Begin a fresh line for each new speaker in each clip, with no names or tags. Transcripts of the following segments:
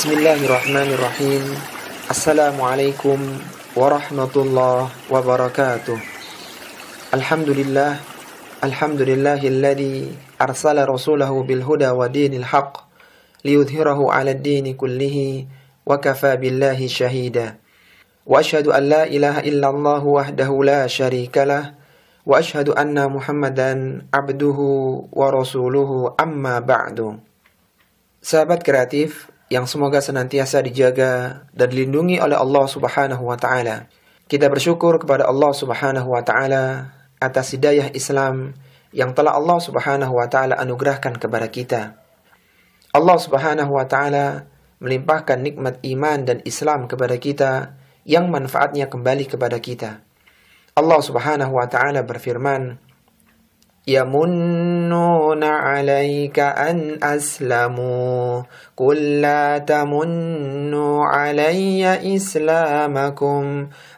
Bismillahirrahmanirrahim. Assalamualaikum warahmatullahi wabarakatuh. Alhamdulillahilladzi arsala rasulahu bil huda wa dinil haqq liyudhhirahu 'alad dini kullihi wa kafa billahi shahida. Wa asyhadu an la ilaha illallah wahdahu la syarikalah wa asyhadu anna Muhammadan abduhu wa rasuluhu amma ba'du. Sahabat kreatif yang semoga senantiasa dijaga dan dilindungi oleh Allah Subhanahu wa taala. Kita bersyukur kepada Allah Subhanahu wa taala atas hidayah Islam yang telah Allah Subhanahu wa taala anugerahkan kepada kita. Allah Subhanahu wa taala melimpahkan nikmat iman dan Islam kepada kita yang manfaatnya kembali kepada kita. Allah Subhanahu wa taala berfirman, يَمُنُّونَ عَلَيْكَ أَنْ أَسْلَمُوا قُلْ لَا تَمُنُّوا عَلَيَّ إِسْلَامَكُمْ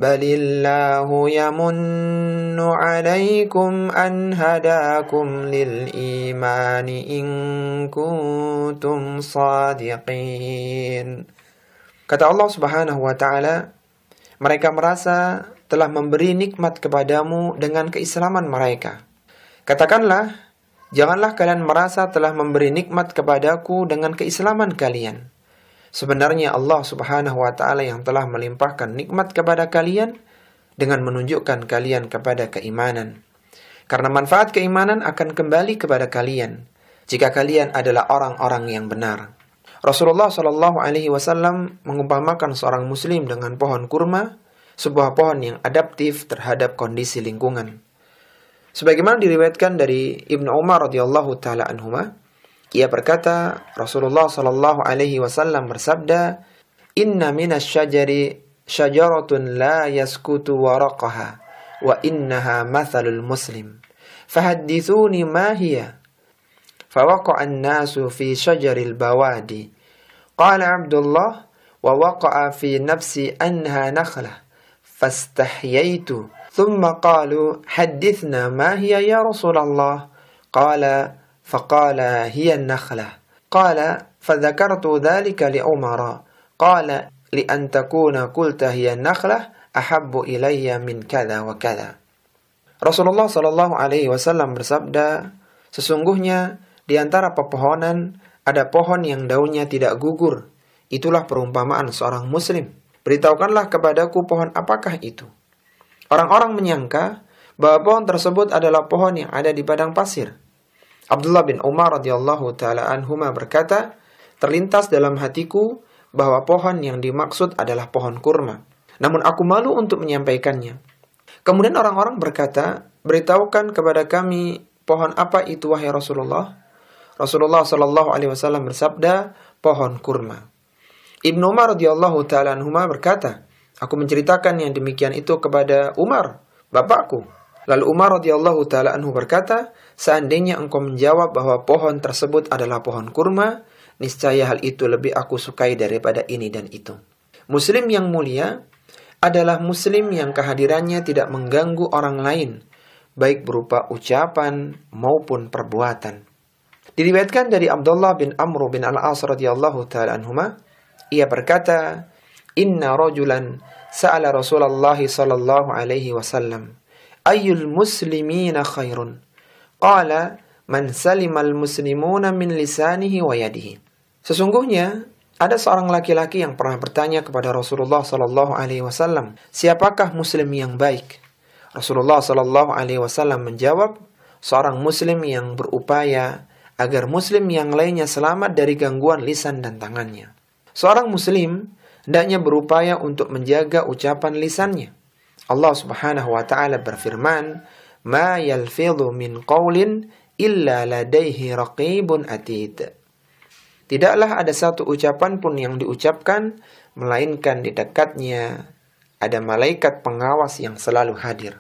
بَلِ اللَّهُ يَمُنُّ عَلَيْكُمْ أَنْ هَدَاكُمْ لِلْإِيمَانِ إِن كُنتُمْ صَادِقِينَ. Kata Allah Subhanahu wa taala, mereka merasa telah memberi nikmat kepadamu dengan keislaman mereka. Katakanlah, janganlah kalian merasa telah memberi nikmat kepadaku dengan keislaman kalian. Sebenarnya Allah Subhanahu wa taala yang telah melimpahkan nikmat kepada kalian dengan menunjukkan kalian kepada keimanan. Karena manfaat keimanan akan kembali kepada kalian jika kalian adalah orang-orang yang benar. Rasulullah Shallallahu alaihi wasallam mengumpamakan seorang muslim dengan pohon kurma, sebuah pohon yang adaptif terhadap kondisi lingkungan. Sebagaimana diriwayatkan dari Ibnu Umar radhiyallahu taala anhuma, ia berkata, Rasulullah sallallahu alaihi wasallam bersabda, "Inna minasyajari syajaratun la yaskutu waraqaha wa innaha mathalul muslim. Fahaddithuni ma hiya." Fawaqa'a an-nasu fi syajaril bawadi. Qala Abdullah, wa waqa'a fi nafsi anha nakhlah. Fastahyaitu. ثم قالوا حدثنا ما هي يا رسول الله قال فقال هي النخلة قال فذكرت ذلك لعمر قال لأن تكون قلت هي النخلة أحب إلي من كذا وكذا. Rasulullah Shallallahu alaihi wasallam bersabda, sesungguhnya di antara pepohonan ada pohon yang daunnya tidak gugur. Itulah perumpamaan seorang muslim. Beritahukanlah kepadaku pohon apakah itu. Orang-orang menyangka bahwa pohon tersebut adalah pohon yang ada di padang pasir. Abdullah bin Umar radhiyallahu taala anhuma berkata, terlintas dalam hatiku bahwa pohon yang dimaksud adalah pohon kurma. Namun aku malu untuk menyampaikannya. Kemudian orang-orang berkata, beritahukan kepada kami pohon apa itu wahai Rasulullah? Rasulullah sallallahu alaihi wasallam bersabda, pohon kurma. Ibnu Umar radhiyallahu taala anhuma berkata, aku menceritakan yang demikian itu kepada Umar, bapakku. Lalu Umar radhiyallahu taala anhu berkata, seandainya engkau menjawab bahwa pohon tersebut adalah pohon kurma, niscaya hal itu lebih aku sukai daripada ini dan itu. Muslim yang mulia adalah muslim yang kehadirannya tidak mengganggu orang lain, baik berupa ucapan maupun perbuatan. Diriwayatkan dari Abdullah bin Amr bin Al-As radhiyallahu taala anhuma, ia berkata, Inna rajulan sa'ala Rasulullah sallallahu alaihi wasallam, ayyul muslimina khairun? Qala, man salimal muslimuna min lisanihi wa yadihi. Sesungguhnya ada seorang laki-laki yang pernah bertanya kepada Rasulullah sallallahu alaihi wasallam, siapakah muslim yang baik? Rasulullah sallallahu alaihi wasallam menjawab, seorang muslim yang berupaya agar muslim yang lainnya selamat dari gangguan lisan dan tangannya. Seorang muslim hendaknya berupaya untuk menjaga ucapan lisannya. Allah Subhanahu wa taala berfirman, "Ma yalfidhu min qaulin illa ladaihi raqibun atid." Tidaklah ada satu ucapan pun yang diucapkan melainkan di dekatnya ada malaikat pengawas yang selalu hadir.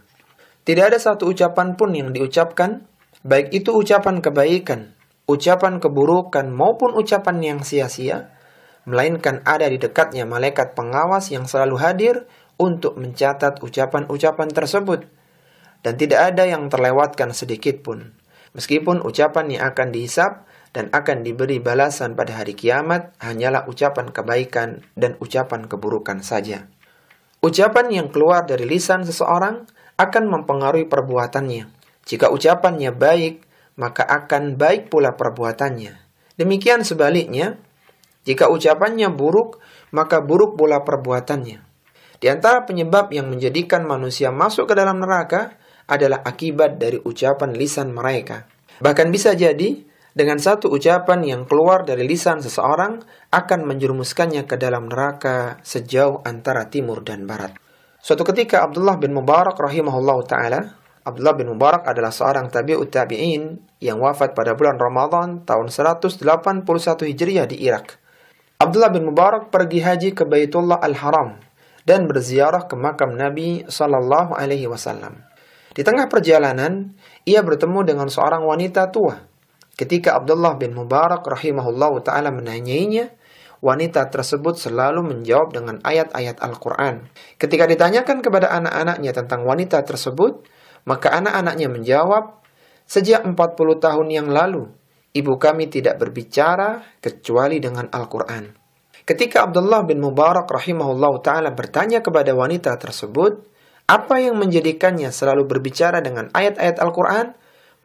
Tidak ada satu ucapan pun yang diucapkan, baik itu ucapan kebaikan, ucapan keburukan maupun ucapan yang sia-sia, melainkan ada di dekatnya malaikat pengawas yang selalu hadir untuk mencatat ucapan-ucapan tersebut. Dan tidak ada yang terlewatkan sedikit pun. Meskipun ucapan yang akan dihisab dan akan diberi balasan pada hari kiamat hanyalah ucapan kebaikan dan ucapan keburukan saja. Ucapan yang keluar dari lisan seseorang akan mempengaruhi perbuatannya. Jika ucapannya baik, maka akan baik pula perbuatannya. Demikian sebaliknya, jika ucapannya buruk, maka buruk pula perbuatannya. Di antara penyebab yang menjadikan manusia masuk ke dalam neraka adalah akibat dari ucapan lisan mereka. Bahkan bisa jadi, dengan satu ucapan yang keluar dari lisan seseorang akan menjerumuskannya ke dalam neraka sejauh antara timur dan barat. Suatu ketika Abdullah bin Mubarak rahimahullah ta'ala, Abdullah bin Mubarak adalah seorang tabi'ut tabi'in yang wafat pada bulan Ramadan tahun 181 Hijriah di Irak. Abdullah bin Mubarak pergi haji ke Baitullah Al-Haram dan berziarah ke makam Nabi sallallahu alaihi wasallam. Di tengah perjalanan, ia bertemu dengan seorang wanita tua. Ketika Abdullah bin Mubarak rahimahullah ta'ala menanyainya, wanita tersebut selalu menjawab dengan ayat-ayat Al-Quran. Ketika ditanyakan kepada anak-anaknya tentang wanita tersebut, maka anak-anaknya menjawab, sejak 40 tahun yang lalu, ibu kami tidak berbicara kecuali dengan Al-Quran. Ketika Abdullah bin Mubarak rahimahullah ta'ala bertanya kepada wanita tersebut, apa yang menjadikannya selalu berbicara dengan ayat-ayat Al-Quran?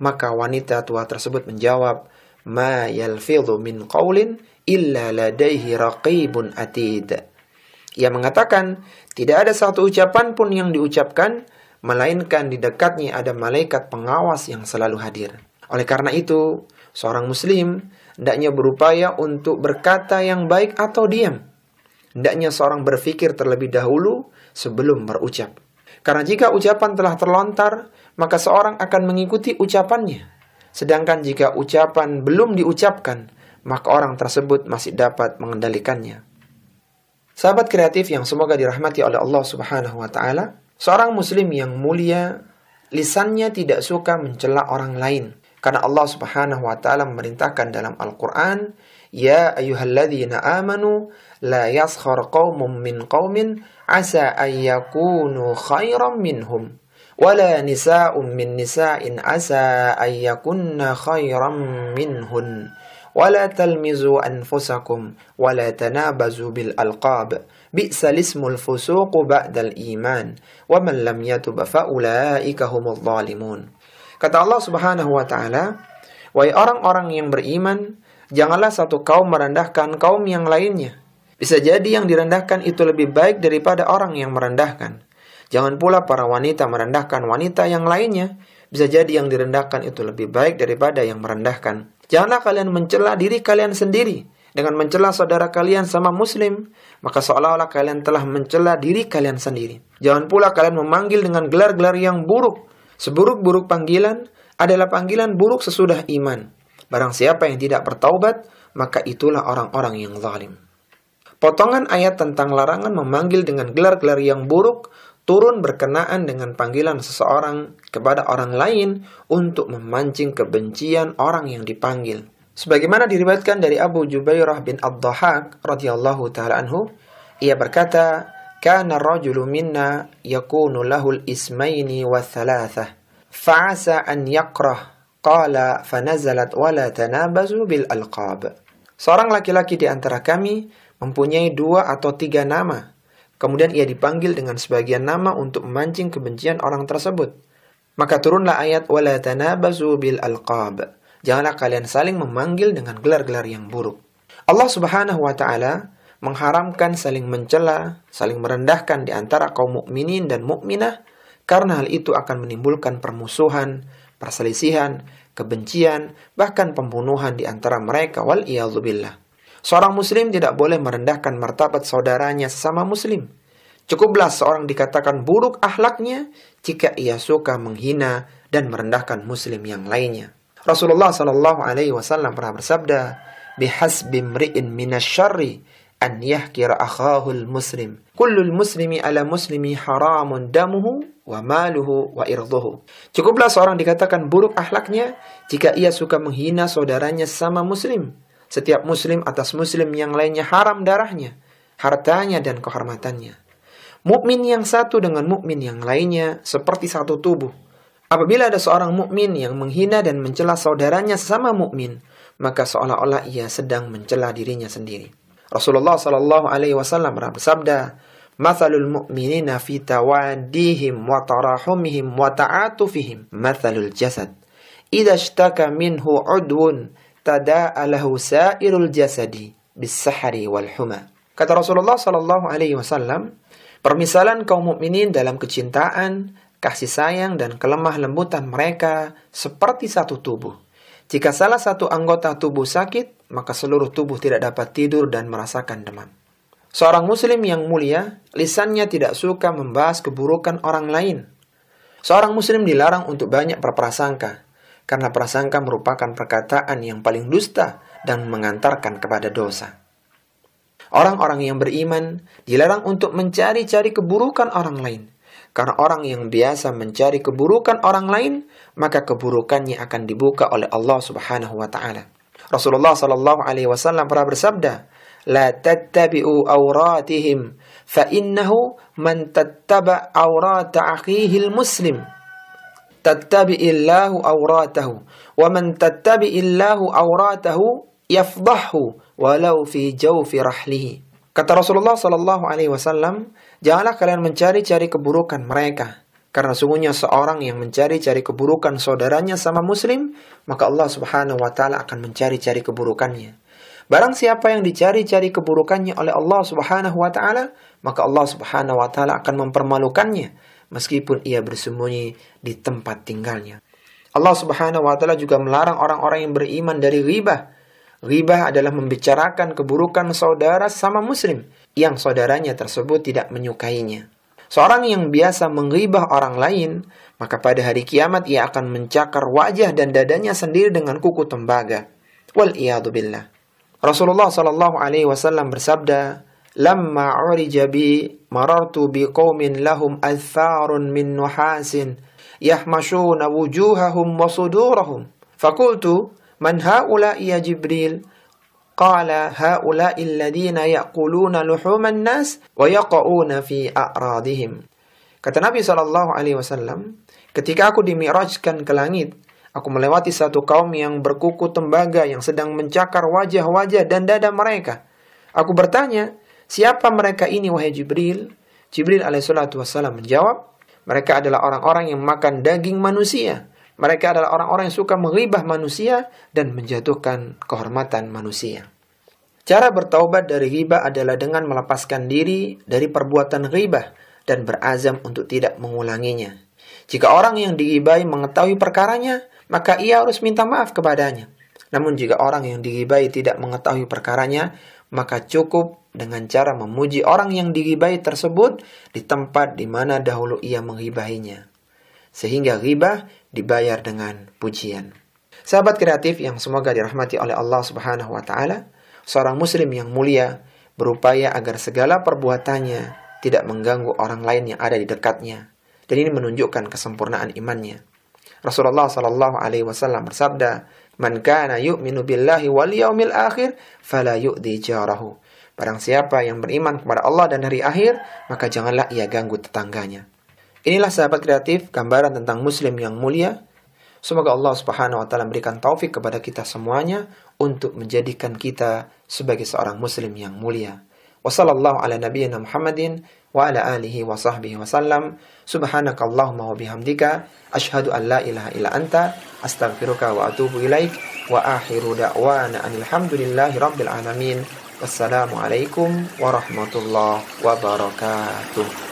Maka wanita tua tersebut menjawab, ma yalfidhu min qawlin illa ladaihi raqibun atid. Ia mengatakan, tidak ada satu ucapan pun yang diucapkan, melainkan di dekatnya ada malaikat pengawas yang selalu hadir. Oleh karena itu, seorang muslim hendaknya berupaya untuk berkata yang baik atau diam. Hendaknya seorang berpikir terlebih dahulu sebelum berucap. Karena jika ucapan telah terlontar, maka seorang akan mengikuti ucapannya. Sedangkan jika ucapan belum diucapkan, maka orang tersebut masih dapat mengendalikannya. Sahabat kreatif yang semoga dirahmati oleh Allah Subhanahu wa ta'ala, seorang muslim yang mulia, lisannya tidak suka mencela orang lain. Karena Allah Subhanahu wa ta'ala memerintahkan dalam Al-Quran, ya ayyuhalladzina amanu la yaskhar qawmun min qawmin asa ayyakunu khairan minhum wala nisa'un min nisa'in asa ayyakunna khairan minhun wala talmizu anfusakum wala tanabazu bil alqab bi'sal ismul fusuqu ba'dal iman wa man lam yatub fa ulaika humudz zalimun. Kata Allah Subhanahu wa ta'ala, wahai orang-orang yang beriman, janganlah satu kaum merendahkan kaum yang lainnya. Bisa jadi yang direndahkan itu lebih baik daripada orang yang merendahkan. Jangan pula para wanita merendahkan wanita yang lainnya. Bisa jadi yang direndahkan itu lebih baik daripada yang merendahkan. Janganlah kalian mencela diri kalian sendiri. Dengan mencela saudara kalian sama muslim, maka seolah-olah kalian telah mencela diri kalian sendiri. Jangan pula kalian memanggil dengan gelar-gelar yang buruk. Seburuk-buruk panggilan adalah panggilan buruk sesudah iman. Barang siapa yang tidak bertaubat, maka itulah orang-orang yang zalim. Potongan ayat tentang larangan memanggil dengan gelar-gelar yang buruk turun berkenaan dengan panggilan seseorang kepada orang lain untuk memancing kebencian orang yang dipanggil. Sebagaimana diriwayatkan dari Abu Jubairah bin Ad-Dhahak radhiyallahu ta'ala anhu, ia berkata, kana rajulu minna yakunu lahul ismaini wa thalathah fa'asa an yakrah qala fanazalat wala tanabazu bil alqab. Seorang laki-laki di antara kami mempunyai 2 atau 3 nama. Kemudian ia dipanggil dengan sebagian nama untuk memancing kebencian orang tersebut. Maka turunlah ayat wala tanabazu bil alqab. Janganlah kalian saling memanggil dengan gelar-gelar yang buruk. Allah Subhanahu wa ta'ala mengharamkan saling mencela, saling merendahkan di antara kaum mukminin dan mukminah, karena hal itu akan menimbulkan permusuhan, perselisihan, kebencian, bahkan pembunuhan di antara mereka wal iyadzubillah. Seorang muslim tidak boleh merendahkan martabat saudaranya sesama muslim. Cukuplah seorang dikatakan buruk akhlaknya jika ia suka menghina dan merendahkan muslim yang lainnya. Rasulullah sallallahu alaihi wasallam pernah bersabda, bihasbi imri'in minasyarri an yahkira akhahul muslim. Kullul muslimi ala muslimi haramun damuhu wa maluhu wa irduhu. Cukuplah seorang dikatakan buruk akhlaknya jika ia suka menghina saudaranya sama muslim. Setiap muslim atas muslim yang lainnya haram darahnya, hartanya dan kehormatannya. Mukmin yang satu dengan mukmin yang lainnya seperti satu tubuh. Apabila ada seorang mukmin yang menghina dan mencela saudaranya sesama mukmin, maka seolah-olah ia sedang mencela dirinya sendiri. Rasulullah sallallahu alaihi wasallam bersabda, "Matsalul mu'minina fi tawaddihim wa tarahumihim wa ta'atufihim matsalul jasad. Idza ishtaka minhu 'udwun tada'a lahu sa'irul jasadi bis-sahri wal huma." Kata Rasulullah sallallahu alaihi wasallam, permisalan kaum mukminin dalam kecintaan, kasih sayang dan kelemah lembutan mereka seperti satu tubuh. Jika salah satu anggota tubuh sakit, maka seluruh tubuh tidak dapat tidur dan merasakan demam. Seorang muslim yang mulia, lisannya tidak suka membahas keburukan orang lain. Seorang muslim dilarang untuk banyak berprasangka, karena prasangka merupakan perkataan yang paling dusta dan mengantarkan kepada dosa. Orang-orang yang beriman dilarang untuk mencari-cari keburukan orang lain. Karena orang yang biasa mencari keburukan orang lain, maka keburukannya akan dibuka oleh Allah Subhanahu wa taala. Rasulullah sallallahu alaihi wasallam pernah bersabda, "La tattabi'u awratihim, fa innahu man tattaba' awrata akhihi al-muslim, tattabi'illahu awratahu, wa man tattabi'illahu awratahu yafdahu walau fi jawfi rahlihi." Kata Rasulullah sallallahu alaihi wasallam, janganlah kalian mencari-cari keburukan mereka, karena sungguhnya seorang yang mencari-cari keburukan saudaranya sama muslim, maka Allah Subhanahu wa taala akan mencari-cari keburukannya. Barang siapa yang dicari-cari keburukannya oleh Allah Subhanahu wa taala, maka Allah Subhanahu wa taala akan mempermalukannya meskipun ia bersembunyi di tempat tinggalnya. Allah Subhanahu wa taala juga melarang orang-orang yang beriman dari ghibah. Ghibah adalah membicarakan keburukan saudara sama muslim yang saudaranya tersebut tidak menyukainya. Seorang yang biasa menghibah orang lain, maka pada hari kiamat ia akan mencakar wajah dan dadanya sendiri dengan kuku tembaga. Wal iyadu billah. Rasulullah sallallahu alaihi wasallam bersabda, "Lamma urija bi marartu bi qaumin lahum athfarun min nuhasin yahmashuna wujuhahum wa sudurahum. Fakultu, man haula'i ya Jibril? Qala haula'i alladhina ya'kuluna luhuman nas wa yaqa'una fi a'radihim." Kata Nabi sallallahu alaihi wasallam, ketika aku dimi'rajkan ke langit, aku melewati satu kaum yang berkuku tembaga yang sedang mencakar wajah-wajah dan dada mereka. Aku bertanya, "Siapa mereka ini wahai Jibril?" Jibril alaihissalatu wassalam menjawab, "Mereka adalah orang-orang yang makan daging manusia. Mereka adalah orang-orang yang suka menghibah manusia dan menjatuhkan kehormatan manusia." Cara bertaubat dari ghibah adalah dengan melepaskan diri dari perbuatan ghibah dan berazam untuk tidak mengulanginya. Jika orang yang dighibahi mengetahui perkaranya, maka ia harus minta maaf kepadanya. Namun jika orang yang dighibahi tidak mengetahui perkaranya, maka cukup dengan cara memuji orang yang dighibahi tersebut di tempat di mana dahulu ia menghibahinya. Sehingga ghibah dibayar dengan pujian. Sahabat kreatif yang semoga dirahmati oleh Allah Subhanahu wa taala, seorang muslim yang mulia berupaya agar segala perbuatannya tidak mengganggu orang lain yang ada di dekatnya. Dan ini menunjukkan kesempurnaan imannya. Rasulullah sallallahu alaihi wasallam bersabda, "Man kana yu'minu billahi wal yaumil akhir fala yu'dhi jarahu." Barang siapa yang beriman kepada Allah dan hari akhir, maka janganlah ia ganggu tetangganya. Inilah sahabat kreatif, gambaran tentang muslim yang mulia. Semoga Allah Subhanahu wa taala memberikan taufik kepada kita semuanya untuk menjadikan kita sebagai seorang muslim yang mulia. Wassallallahu ala nabiyyina Muhammadin wa ala alihi wa sahbihi wa sallam. Subhanakallahumma wa bihamdika asyhadu an la ilaha illa anta astaghfiruka wa atubu ilaik wa akhiru da'wana alhamdulillahi rabbil alamin. Wassalamu alaikum warahmatullahi wabarakatuh.